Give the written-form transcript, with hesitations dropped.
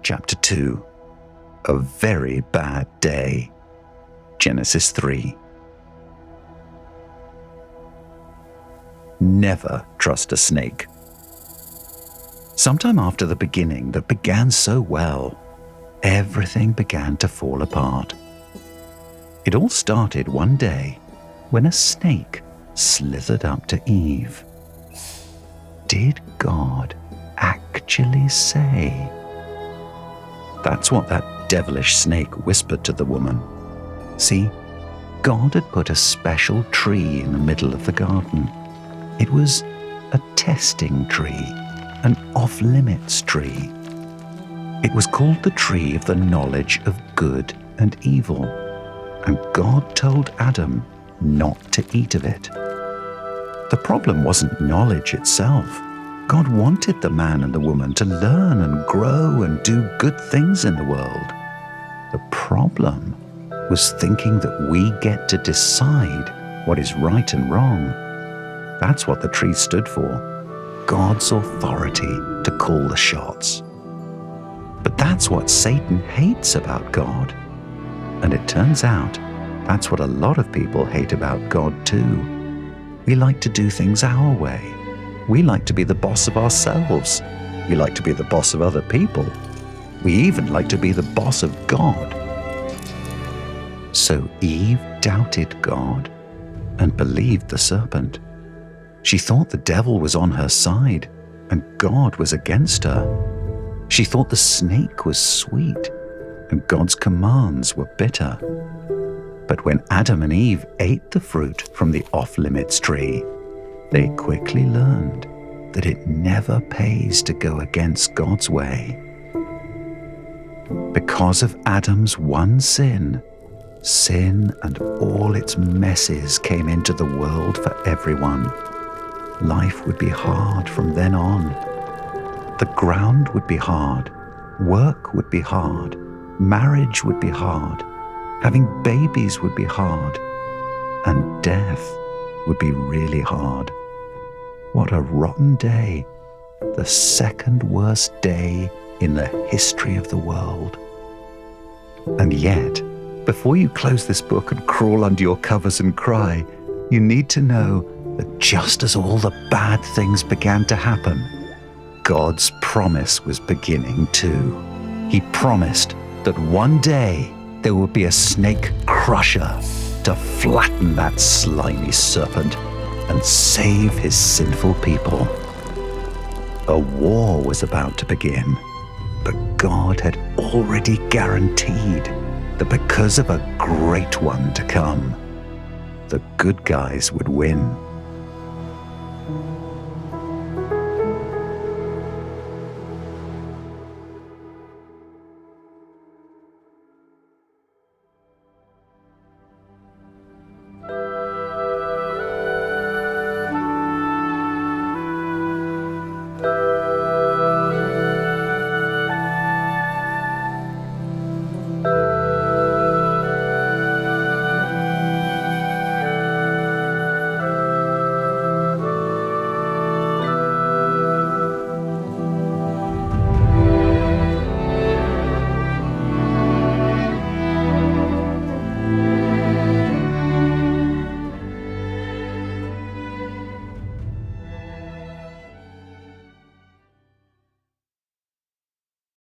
Chapter 2. A very bad day. Genesis 3. Never trust a snake. Sometime after the beginning that began so well, everything began to fall apart. It all started one day when a snake slithered up to Eve. Did God actually say? That's what that devilish snake whispered to the woman. See, God had put a special tree in the middle of the garden. It was a testing tree, an off-limits tree. It was called the tree of the knowledge of good and evil, and God told Adam not to eat of it. The problem wasn't knowledge itself. God wanted the man and the woman to learn and grow and do good things in the world. The problem was thinking that we get to decide what is right and wrong. That's what the tree stood for, God's authority to call the shots. But that's what Satan hates about God. And it turns out that's what a lot of people hate about God too. We like to do things our way. We like to be the boss of ourselves. We like to be the boss of other people. We even like to be the boss of God. So Eve doubted God and believed the serpent. She thought the devil was on her side and God was against her. She thought the snake was sweet and God's commands were bitter. But when Adam and Eve ate the fruit from the off-limits tree, they quickly learned that it never pays to go against God's way. Because of Adam's one sin and all its messes came into the world for everyone. Life would be hard from then on. The ground would be hard, work would be hard, marriage would be hard, having babies would be hard, and death would be really hard. What a rotten day, the second worst day in the history of the world. And yet, before you close this book and crawl under your covers and cry, you need to know that just as all the bad things began to happen, God's promise was beginning too. He promised that one day there would be a snake crusher to flatten that slimy serpent and save his sinful people. A war was about to begin, but God had already guaranteed that because of a great one to come, the good guys would win.